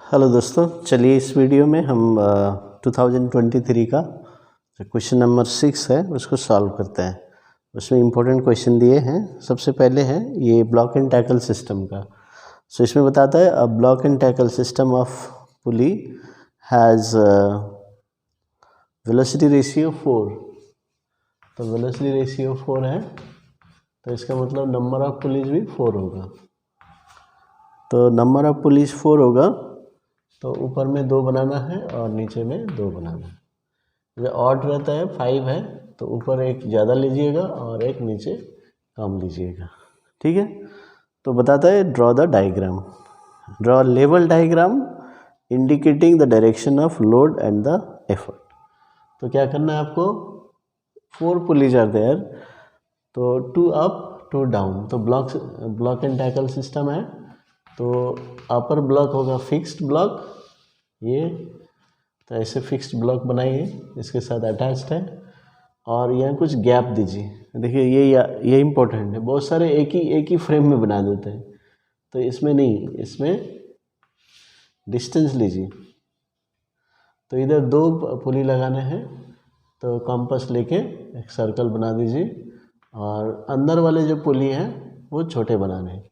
Hello दोस्तों, चलिए इस वीडियो में हम 2023 का क्वेश्चन नंबर 6 है उसको सॉल्व करते हैं। उसमें इम्पोर्टेंट क्वेश्चन दिए हैं। सबसे पहले है ये ब्लॉक एंड टैकल सिस्टम का। सो इसमें बताता है a block and tackle system of pulley has velocity ratio 4। तो वेलोसिटी रेशियो 4 है, तो इसका मतलब नंबर ऑफ पुलीज भी 4 होगा। तो नंबर ऑफ पुलिस 4 होगा, तो ऊपर में 2 बनाना है और नीचे में 2 बनाना है। जब ऑड रहता है 5 है तो ऊपर एक ज़्यादा लीजिएगा और एक नीचे कम लीजिएगा। ठीक है, तो बताता है draw the diagram. Draw level diagram indicating the direction of load and the effort. तो क्या करना है आपको, 4 पुलीज आर देयर, तो 2 अप 2 डाउन। तो ब्लॉक एंड टैकल सिस्टम है, तो अपर ब्लॉक होगा फिक्स्ड ब्लॉक, ये तो ऐसे फिक्स्ड ब्लॉक बनाइए, इसके साथ अटैच्ड है और यहाँ कुछ गैप दीजिए। देखिए ये इम्पोर्टेंट है, बहुत सारे एक ही फ्रेम में बना देते हैं, तो इसमें नहीं, इसमें डिस्टेंस लीजिए। तो इधर 2 पुली लगाने हैं, तो कंपास लेके एक सर्कल बना दीजिए और अंदर वाले जो पुली हैं वो छोटे बनाने हैं।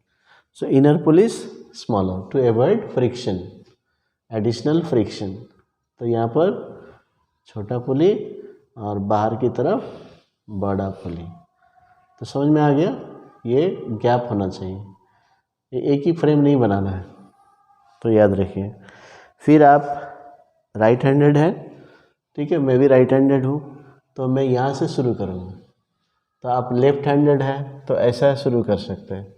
So inner pulley smaller to avoid friction, additional friction. तो यहाँ पर छोटा पुली और बाहर की तरफ बड़ा पुली। तो समझ में आ गया, ये गैप होना चाहिए, ये एक ही फ्रेम नहीं बनाना है, तो याद रखिए। फिर आप राइट हैंडेड है, ठीक है, मैं भी राइट हैंडेड हूँ, तो मैं यहाँ से शुरू करूँगा। तो आप लेफ्ट हैंडेड है तो ऐसा शुरू कर सकते हैं,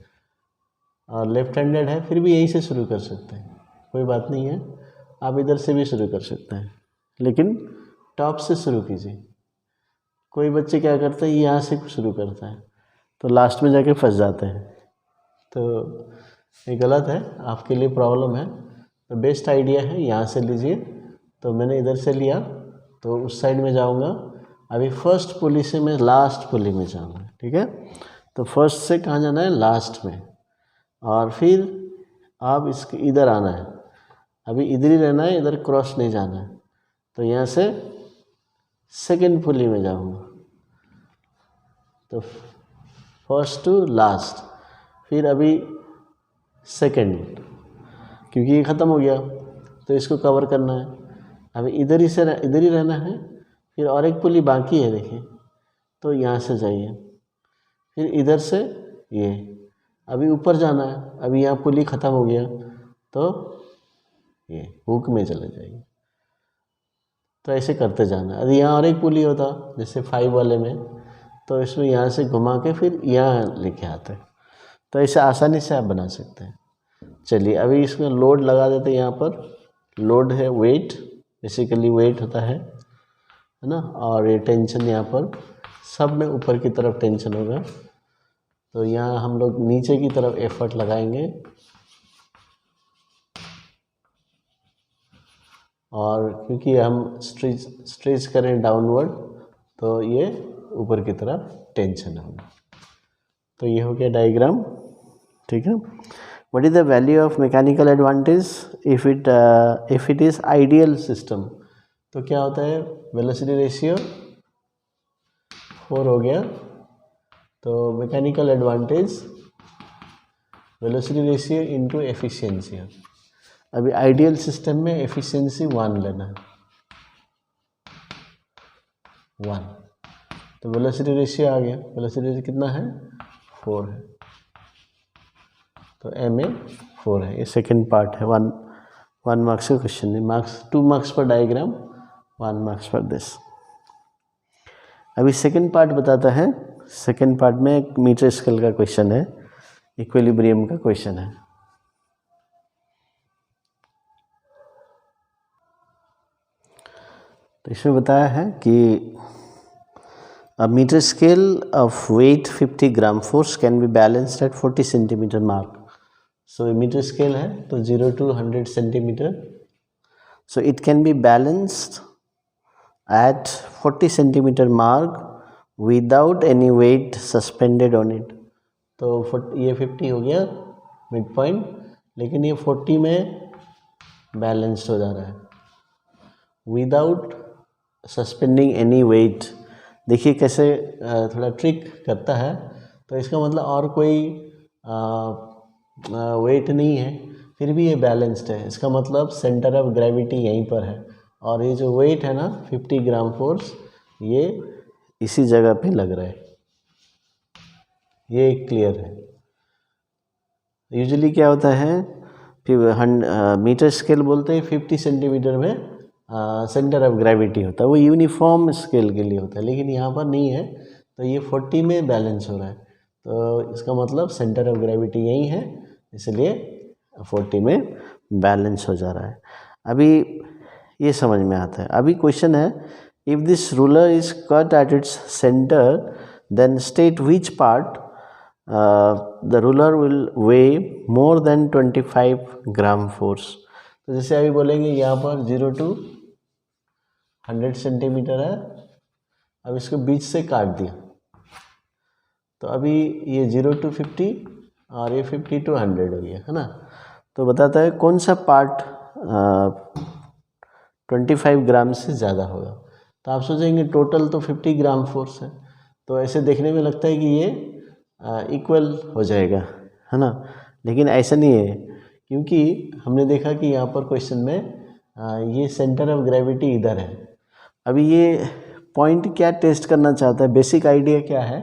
और लेफ्ट हैंडेड है फिर भी यहीं से शुरू कर सकते हैं, कोई बात नहीं है। आप इधर से भी शुरू कर सकते हैं, लेकिन टॉप से शुरू कीजिए। कोई बच्चे क्या करते हैं, यहाँ से शुरू करता है तो लास्ट में जाके फंस जाते हैं, तो ये गलत है, आपके लिए प्रॉब्लम है। तो बेस्ट आइडिया है यहाँ से लीजिए। तो मैंने इधर से लिया तो उस साइड में जाऊँगा। अभी फर्स्ट पुली से मैं लास्ट पुली में जाऊँगा, ठीक है। तो फर्स्ट से कहाँ जाना है, लास्ट में, और फिर आप इसके इधर आना है। अभी इधर ही रहना है, इधर क्रॉस नहीं जाना है। तो यहाँ से सेकंड पुली में जाऊँगा, तो फर्स्ट टू लास्ट, फिर अभी सेकंड, क्योंकि ये ख़त्म हो गया तो इसको कवर करना है। अभी इधर ही रहना है, फिर और एक पुली बाकी है, देखिए, तो यहाँ से जाइए, फिर इधर से ये अभी ऊपर जाना है। अभी यहाँ पुली ख़त्म हो गया तो ये हुक में चले जाइए। तो ऐसे करते जाना। यदि यहाँ और एक पुली होता जैसे 5 वाले में, तो इसमें यहाँ से घुमा के फिर यहाँ लेके आते, तो ऐसे आसानी से आप बना सकते हैं। चलिए अभी इसमें लोड लगा देते हैं। यहाँ पर लोड है वेट, बेसिकली वेट होता है ना, और ये टेंशन यहाँ पर सब में ऊपर की तरफ टेंशन होगा। तो यहाँ हम लोग नीचे की तरफ एफर्ट लगाएंगे, और क्योंकि हम स्ट्रेच करें डाउनवर्ड, तो ये ऊपर की तरफ टेंशन होगा। तो ये हो गया डायग्राम, ठीक है। What is the value of mechanical advantage if it is ideal system. तो क्या होता है, वेलोसिटी रेशियो 4 हो गया, तो mechanical advantage velocity ratio into efficiency. अभी आइडियल सिस्टम में एफिशिएंसी 1 लेना है, 1, तो वेलोसिटी रेशियो आ गया। वेलोसिटी रेशियो कितना है, 4 है, तो एम ए 4 है। ये सेकंड पार्ट है, 1 मार्क्स का क्वेश्चन है, मार्क्स 2 मार्क्स पर डायग्राम, 1 मार्क्स पर दिस। अभी सेकंड पार्ट बताता है। सेकंड पार्ट में एक मीटर स्केल का क्वेश्चन है, इक्विलिब्रियम का क्वेश्चन है। तो इसमें बताया है कि a meter scale of weight 50 gram force can be balanced at 40 centimeter mark. So meter scale है तो 0 to 100 centimeter. So it can be balanced at 40 centimeter mark without any weight suspended on it. तो ये 50 हो गया mid point, लेकिन ये 40 में balanced हो जा रहा है विदाउट सस्पेंडिंग एनी वेट। देखिए कैसे थोड़ा ट्रिक करता है, तो इसका मतलब और कोई वेट नहीं है, फिर भी ये बैलेंस्ड है। इसका मतलब सेंटर ऑफ ग्रेविटी यहीं पर है, और ये जो वेट है ना 50 ग्राम फोर्स, ये इसी जगह पे लग रहा है। ये क्लियर है। यूजुअली क्या होता है, मीटर स्केल बोलते हैं 50 सेंटीमीटर में सेंटर ऑफ ग्रेविटी होता है, वो यूनिफॉर्म स्केल के लिए होता है, लेकिन यहाँ पर नहीं है, तो ये 40 में बैलेंस हो रहा है। तो इसका मतलब सेंटर ऑफ ग्रेविटी यही है, इसलिए 40 में बैलेंस हो जा रहा है। अभी ये समझ में आता है। अभी क्वेश्चन है, if this ruler is cut at its centre then state which part the ruler will weigh more than 25 gram force. तो जैसे अभी बोलेंगे यहाँ पर 0 to 100 सेंटीमीटर है, अब इसको बीच से काट दिया, तो अभी ये 0 to 50 और ये 50 to 100 हो गया, है ना। तो बताता है कौन सा पार्ट 25 ग्राम से ज़्यादा होगा। तो आप सोचेंगे टोटल तो 50 ग्राम फोर्स है, तो ऐसे देखने में लगता है कि ये इक्वल हो जाएगा, है ना, लेकिन ऐसा नहीं है, क्योंकि हमने देखा कि यहाँ पर क्वेश्चन में ये सेंटर ऑफ ग्रेविटी इधर है। अभी ये पॉइंट क्या टेस्ट करना चाहता है, बेसिक आइडिया क्या है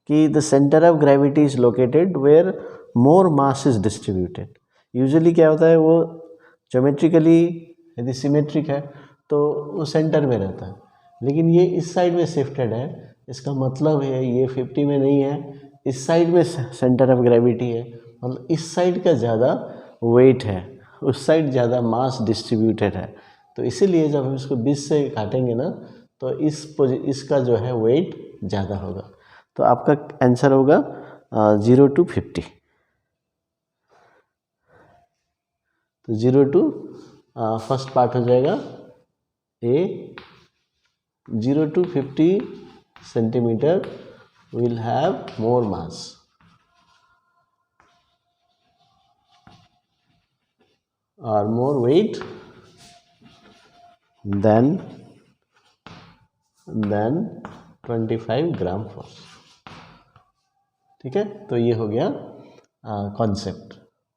कि the centre of gravity is located where more mass is distributed. Usually क्या होता है, वो ज्योमेट्रिकली यदि सिमेट्रिक है तो वो सेंटर में रहता है, लेकिन ये इस साइड में शिफ्टेड है, इसका मतलब है ये 50 में नहीं है, इस साइड में सेंटर ऑफ ग्रेविटी है, मतलब इस साइड का ज़्यादा वेट है, उस साइड ज़्यादा मास डिस्ट्रीब्यूटेड है। तो इसीलिए जब हम इसको 20 से काटेंगे ना, तो इसका जो है वेट ज़्यादा होगा। तो आपका आंसर होगा 0 to 50। तो 0 to फर्स्ट पार्ट हो जाएगा A, 0 to 50 centimetre will have more mass or more weight than 25 gram force. ठीक है, तो ये हो गया concept,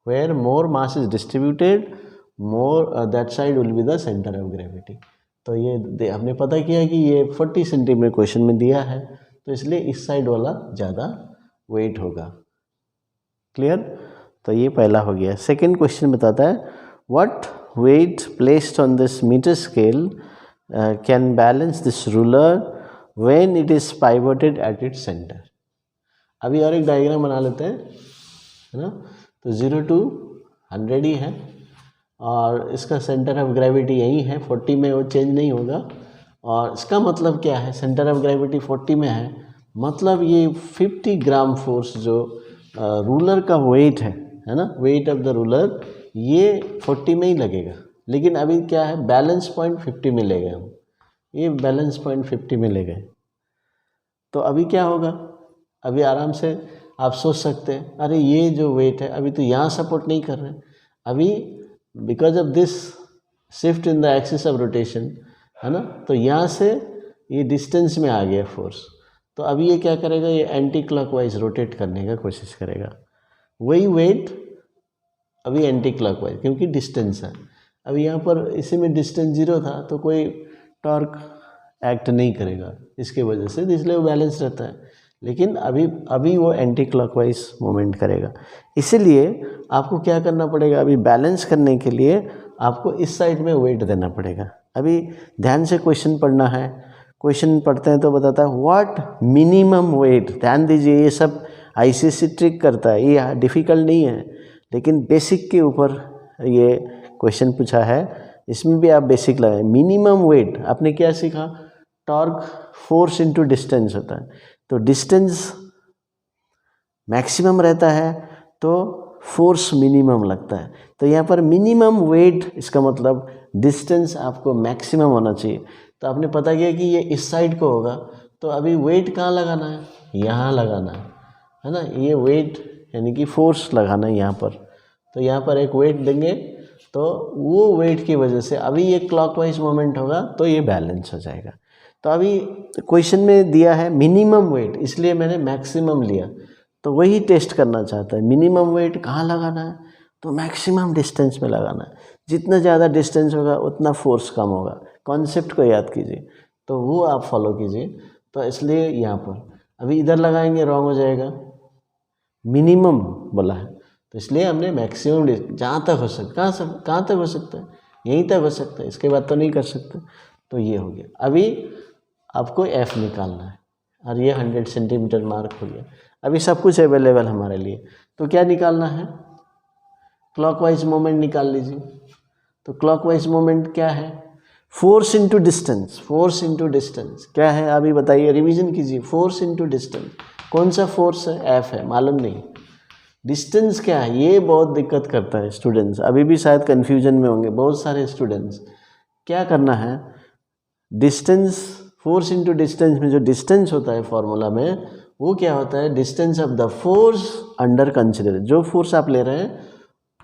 where more mass is distributed more that side will be the centre of gravity. तो ये हमने पता किया कि ये 40 सेंटीमीटर क्वेश्चन में दिया है, तो इसलिए इस साइड वाला ज़्यादा वेट होगा। क्लियर, तो ये पहला हो गया। सेकंड क्वेश्चन बताता है, what weight placed on this metre scale can balance this ruler when it is pivoted at its centre. अभी और एक डायग्राम बना लेते हैं, है ना। तो 0 to 100 ही है, और इसका सेंटर ऑफ ग्रेविटी यही है, 40 में वो चेंज नहीं होगा। और इसका मतलब क्या है, सेंटर ऑफ ग्रेविटी 40 में है, मतलब ये 50 ग्राम फोर्स जो रूलर का वेट है ना, वेट ऑफ द रूलर, ये 40 में ही लगेगा। लेकिन अभी क्या है, बैलेंस पॉइंट 50 में ले गए हम, ये बैलेंस पॉइंट 50 में ले गए। तो अभी क्या होगा, अभी आराम से आप सोच सकते हैं, अरे ये जो वेट है अभी तो यहाँ सपोर्ट नहीं कर रहे, अभी because of this shift in the axis of rotation, है ना, तो यहाँ से ये डिस्टेंस में आ गया फोर्स। तो अभी ये क्या करेगा, ये एंटी क्लॉकवाइज रोटेट करने का कोशिश करेगा। वही वेट अभी एंटी क्लॉकवाइज, क्योंकि डिस्टेंस है। अभी यहाँ पर इसी में डिस्टेंस 0 था, तो कोई टॉर्क एक्ट नहीं करेगा इसके वजह से, इसलिए वो बैलेंस रहता है। लेकिन अभी वो एंटी क्लॉकवाइज मूवमेंट करेगा, इसीलिए आपको क्या करना पड़ेगा, अभी बैलेंस करने के लिए आपको इस साइड में वेट देना पड़ेगा। अभी ध्यान से क्वेश्चन पढ़ना है, क्वेश्चन पढ़ते हैं तो बताता है व्हाट मिनिमम वेट। ध्यान दीजिए, ये सब आईसीएसई ट्रिक करता है, ये डिफ़िकल्ट नहीं है, लेकिन बेसिक के ऊपर ये क्वेश्चन पूछा है, इसमें भी आप बेसिक लगाए। मिनिमम वेट आपने क्या सीखा, टॉर्क फोर्स इनटू डिस्टेंस होता है, तो डिस्टेंस मैक्सिमम रहता है तो फोर्स मिनिमम लगता है। तो यहाँ पर मिनिमम वेट, इसका मतलब डिस्टेंस आपको मैक्सिमम होना चाहिए। तो आपने पता किया कि ये इस साइड को होगा, तो अभी वेट कहाँ लगाना है, यहाँ लगाना है ना। ये वेट यानी कि फोर्स लगाना है यहाँ पर, तो यहाँ पर एक वेट देंगे तो वो वेट की वजह से अभी ये क्लॉकवाइज मोमेंट होगा तो ये बैलेंस हो जाएगा। तो अभी क्वेश्चन में दिया है मिनिमम वेट, इसलिए मैंने मैक्सिमम लिया। तो वही टेस्ट करना चाहता है, मिनिमम वेट कहाँ लगाना है, तो मैक्सिमम डिस्टेंस में लगाना है। जितना ज़्यादा डिस्टेंस होगा उतना फोर्स कम होगा। कॉन्सेप्ट को याद कीजिए, तो वो आप फॉलो कीजिए। तो इसलिए यहाँ पर अभी इधर लगाएंगे रॉन्ग हो जाएगा, मिनिमम बोला है तो इसलिए हमने मैक्सिमम जहाँ तक हो सकता, कहाँ तक हो सकता है, यहीं तक हो सकता है, इसके बाद तो नहीं कर सकते। तो ये हो गया। अभी आपको एफ निकालना है और ये 100 सेंटीमीटर मार्क हो गया। अभी सब कुछ अवेलेबल हमारे लिए, तो क्या निकालना है, क्लॉकवाइज मोमेंट निकाल लीजिए। तो क्लॉकवाइज मोमेंट क्या है, force into distance. Force into distance क्या है अभी बताइए, रिवीजन कीजिए। फोर्स इंटू डिस्टेंस, कौन सा फोर्स है, एफ है, मालूम नहीं। डिस्टेंस क्या है, ये बहुत दिक्कत करता है स्टूडेंट्स, अभी भी शायद कन्फ्यूजन में होंगे बहुत सारे स्टूडेंट्स। क्या करना है, डिस्टेंस, फोर्स इंटू डिस्टेंस में जो डिस्टेंस होता है फॉर्मूला में, वो क्या होता है, distance of the force under consider. जो फोर्स आप ले रहे हैं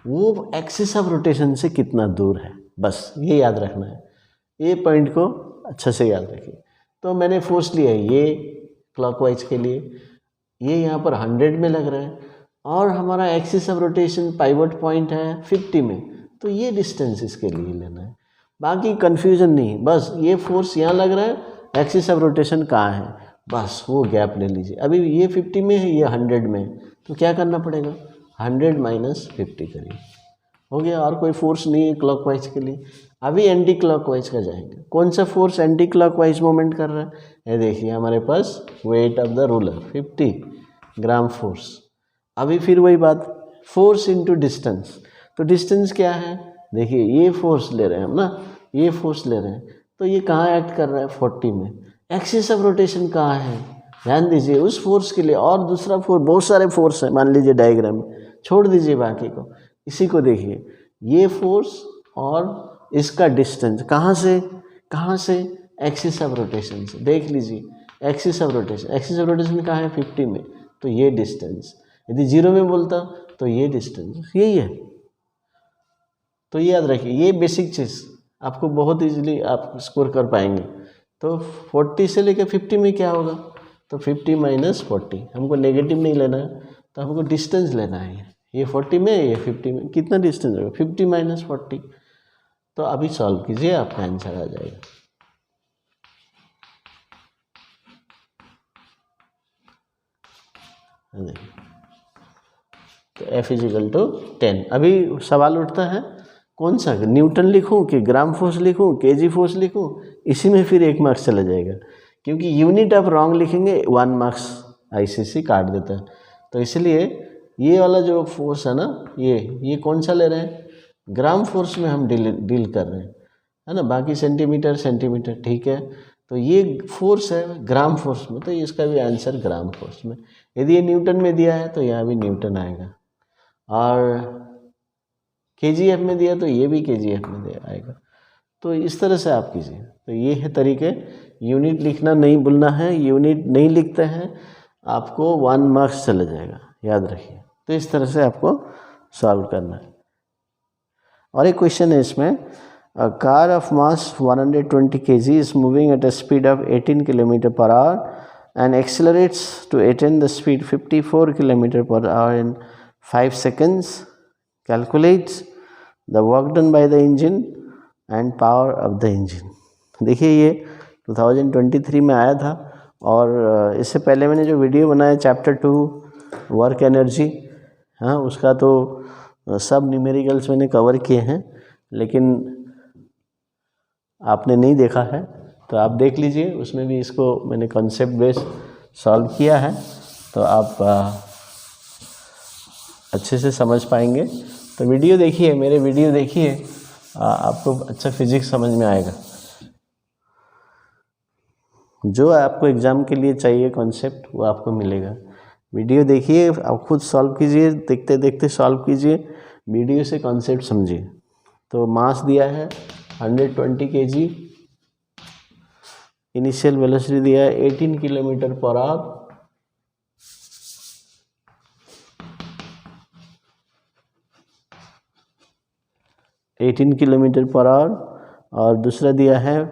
वो एक्सिस ऑफ रोटेशन से कितना दूर है, बस ये याद रखना है। ये पॉइंट को अच्छे से याद रखिए। तो मैंने फोर्स लिया है ये क्लॉकवाइज के लिए, ये यहाँ पर 100 में लग रहा है और हमारा axis of rotation pivot point है 50 में, तो ये डिस्टेंस इसके लिए लेना है। बाकी कन्फ्यूजन नहीं, बस ये फोर्स यहाँ लग रहा है, एक्सिस ऑफ रोटेशन कहाँ है, बस वो गैप ले लीजिए। अभी ये 50 में है, ये 100 में है, तो क्या करना पड़ेगा, 100 माइनस 50 करिए, हो गया। और कोई फोर्स नहीं है क्लॉकवाइज के लिए। अभी एंटी क्लॉकवाइज का जाएंगे। कौन सा फोर्स एंटी क्लॉकवाइज मोमेंट कर रहा है, ये देखिए हमारे पास weight of the ruler 50 gram force. अभी फिर वही बात, फोर्स इंटू डिस्टेंस। तो डिस्टेंस क्या है, देखिए ये फोर्स ले रहे हैं हम ना, ये फोर्स ले रहे हैं, तो ये कहाँ एक्ट कर रहा है, 40 में। एक्सिस ऑफ रोटेशन कहाँ है, ध्यान दीजिए उस फोर्स के लिए। और दूसरा फोर्स, बहुत सारे फोर्स है मान लीजिए डायग्राम में, छोड़ दीजिए बाकी को, इसी को देखिए, ये फोर्स और इसका डिस्टेंस कहाँ से, एक्सिस ऑफ रोटेशन से। देख लीजिए axis of rotation, axis of rotation कहाँ है, 50 में, तो ये डिस्टेंस। यदि 0 में बोलता तो ये डिस्टेंस यही है। तो ये याद रखिए, ये बेसिक चीज़ आपको बहुत इजीली आप स्कोर कर पाएंगे। तो 40 से लेकर 50 में क्या होगा, तो 50 माइनस 40, हमको नेगेटिव नहीं लेना है, तो हमको डिस्टेंस लेना है। ये 40 में, ये 50 में, कितना डिस्टेंस होगा, 50 माइनस 40। तो अभी सॉल्व कीजिए, आपका आंसर आ जाएगा। तो F इजिकल टू 10। अभी सवाल उठता है कौन सा, न्यूटन लिखूं कि ग्राम फोर्स लिखूं, केजी फोर्स लिखूं, इसी में फिर 1 मार्क्स चला जाएगा, क्योंकि यूनिट आप रॉन्ग लिखेंगे 1 मार्क्स आईसीसी काट देता है। तो इसलिए ये वाला जो फोर्स है ना, ये कौन सा ले रहे हैं, ग्राम फोर्स में हम डील कर रहे हैं, है ना। बाकी सेंटीमीटर ठीक है, तो ये फोर्स है ग्राम फोर्स में, तो इसका भी आंसर ग्राम फोर्स में। यदि ये न्यूटन में दिया है तो यहाँ भी न्यूटन आएगा, और केजीएफ में दिया तो ये भी केजीएफ में दिया आएगा। तो इस तरह से आप कीजिए। तो ये है तरीके, यूनिट लिखना नहीं भूलना है, यूनिट नहीं लिखते हैं आपको 1 मार्क्स चला जाएगा, याद रखिए। तो इस तरह से आपको सॉल्व करना है। और एक क्वेश्चन है इसमें, a car of mass 120 kg is moving at a speed of 18 km/h and accelerates to attain the speed 54 km/h in 5 seconds. Calculate the work done by the engine and power of the engine. देखिए ये 2023 में आया था, और इससे पहले मैंने जो वीडियो बनाया चैप्टर 2 वर्क एनर्जी, हाँ उसका तो सब न्यूमेरिकल्स मैंने कवर किए हैं, लेकिन आपने नहीं देखा है तो आप देख लीजिए, उसमें भी इसको मैंने कॉन्सेप्ट बेस सॉल्व किया है, तो आप अच्छे से समझ पाएंगे। तो वीडियो देखिए, मेरे वीडियो देखिए, आपको अच्छा फिजिक्स समझ में आएगा। जो आपको एग्ज़ाम के लिए चाहिए कॉन्सेप्ट वो आपको मिलेगा। वीडियो देखिए, आप खुद सॉल्व कीजिए, देखते देखते सॉल्व कीजिए, वीडियो से कॉन्सेप्ट समझिए। तो मास दिया है 120 kg, इनिशियल वेलोसिटी दिया है 18 km/h, 18 किलोमीटर पर आवर, और दूसरा दिया है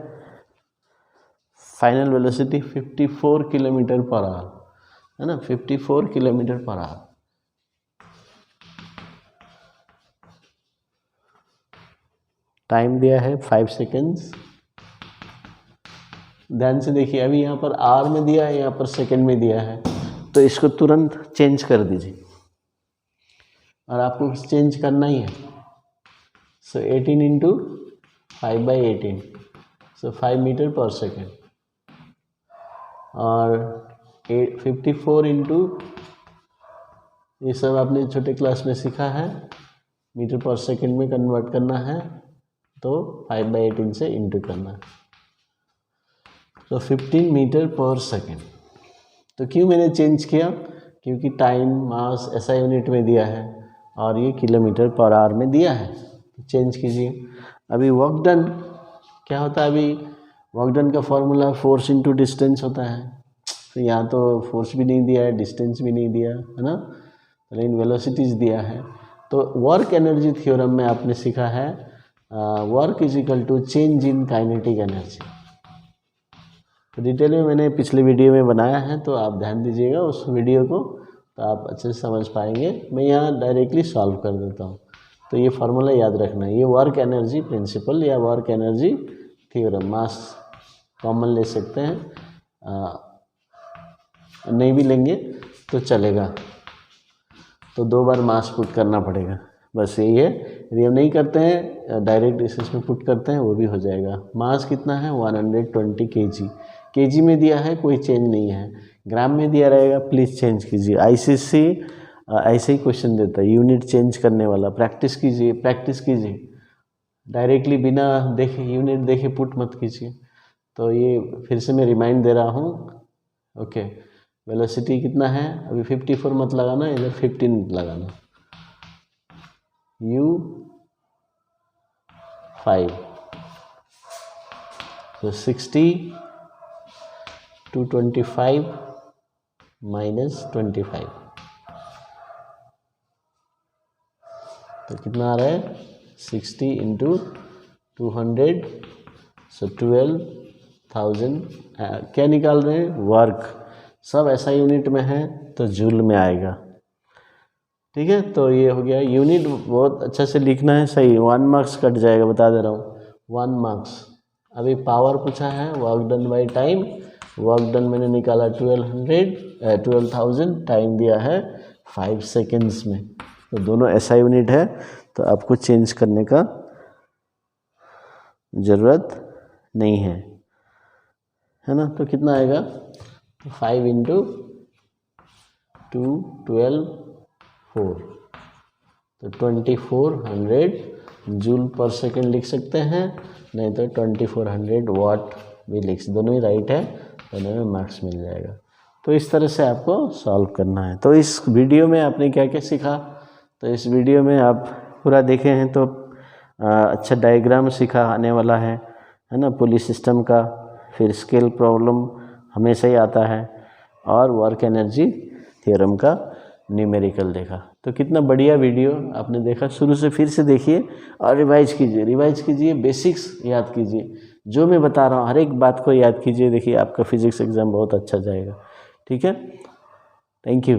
final velocity 54 kilometre per hour, है ना, 54 किलोमीटर पर आवर। टाइम दिया है 5 सेकेंड्स। ध्यान से देखिए, अभी यहाँ पर आवर में दिया है, यहाँ पर सेकेंड में दिया है, तो इसको तुरंत चेंज कर दीजिए, और आपको चेंज करना ही है। सो 18 इंटू 5/18, सो 5 मीटर पर सेकेंड, और 54 इंटू, ये सब आपने छोटे क्लास में सीखा है, मीटर पर सेकेंड में कन्वर्ट करना है, तो 5/18 से इंटू करना है, तो 15 मीटर पर सेकेंड। तो क्यों मैंने चेंज किया? क्योंकि टाइम, मास ऐसा यूनिट में दिया है और ये किलोमीटर पर आवर में दिया है, तो चेंज कीजिए। अभी वर्क डन क्या होता है? अभी वर्क डन का फॉर्मूला फोर्स इंटू डिस्टेंस होता है, तो यहाँ तो फोर्स भी नहीं दिया है, डिस्टेंस भी नहीं दिया है ना, लेकिन वेलोसिटीज़ दिया है। तो वर्क एनर्जी थ्योरम में आपने सीखा है work is equal to change in kinetic energy. तो डिटेल में मैंने पिछले वीडियो में बनाया है, तो आप ध्यान दीजिएगा उस वीडियो को, तो आप अच्छे से समझ पाएंगे। मैं यहाँ डायरेक्टली सॉल्व कर देता हूँ। तो ये फार्मूला याद रखना है, ये वर्क एनर्जी प्रिंसिपल या वर्क एनर्जी थ्योरम, मास कॉमन ले सकते हैं, नहीं भी लेंगे तो चलेगा, तो 2 बार मास पुट करना पड़ेगा, बस यही है। यदि हम नहीं करते हैं, डायरेक्ट इसमें पुट करते हैं, वो भी हो जाएगा। मास कितना है? 120 kg। केजी में दिया है, कोई चेंज नहीं है। ग्राम में दिया रहेगा, प्लीज़ चेंज कीजिए। आईसीसी ऐसे ही क्वेश्चन देता है, यूनिट चेंज करने वाला। प्रैक्टिस कीजिए, प्रैक्टिस कीजिए, डायरेक्टली बिना देखे यूनिट देखे पुट मत कीजिए। तो ये फिर से मैं रिमाइंड दे रहा हूँ। ओके, वेलोसिटी कितना है? अभी 54 मत लगाना, इधर 15 लगाना। u5, तो 60 to 25 minus 25, तो कितना आ रहा है? 60 into 200, सो 12,000। क्या निकाल रहे हैं? वर्क। सब ऐसा यूनिट में है तो जूल में आएगा, ठीक है। तो ये हो गया। यूनिट बहुत अच्छा से लिखना है, सही। 1 मार्क्स कट जाएगा, बता दे रहा हूँ, 1 मार्क्स। अभी पावर पूछा है, work done by time. Work done मैंने निकाला 12,000, टाइम दिया है 5 सेकेंड्स में। तो दोनों ऐसा यूनिट है, तो आपको चेंज करने का ज़रूरत नहीं है ना। तो कितना आएगा? 5 इंटू 2, 12, 4, तो 2400 जूल पर सेकेंड लिख सकते हैं, नहीं तो 2400 वाट भी लिख, दोनों ही राइट है, दोनों में मार्क्स मिल जाएगा। तो इस तरह से आपको सॉल्व करना है। तो इस वीडियो में आपने क्या क्या सीखा? तो इस वीडियो में आप पूरा देखे हैं तो अच्छा डायग्राम सीखा आने वाला है ना, पुली सिस्टम का। फिर स्केल प्रॉब्लम हमेशा ही आता है, और वर्क एनर्जी थ्योरम का न्यूमेरिकल देखा। तो कितना बढ़िया वीडियो आपने देखा। शुरू से फिर से देखिए और रिवाइज कीजिए, बेसिक्स याद कीजिए, जो मैं बता रहा हूँ हर एक बात को याद कीजिए। देखिए आपका फिजिक्स एग्ज़ाम बहुत अच्छा जाएगा, ठीक है। Thank you.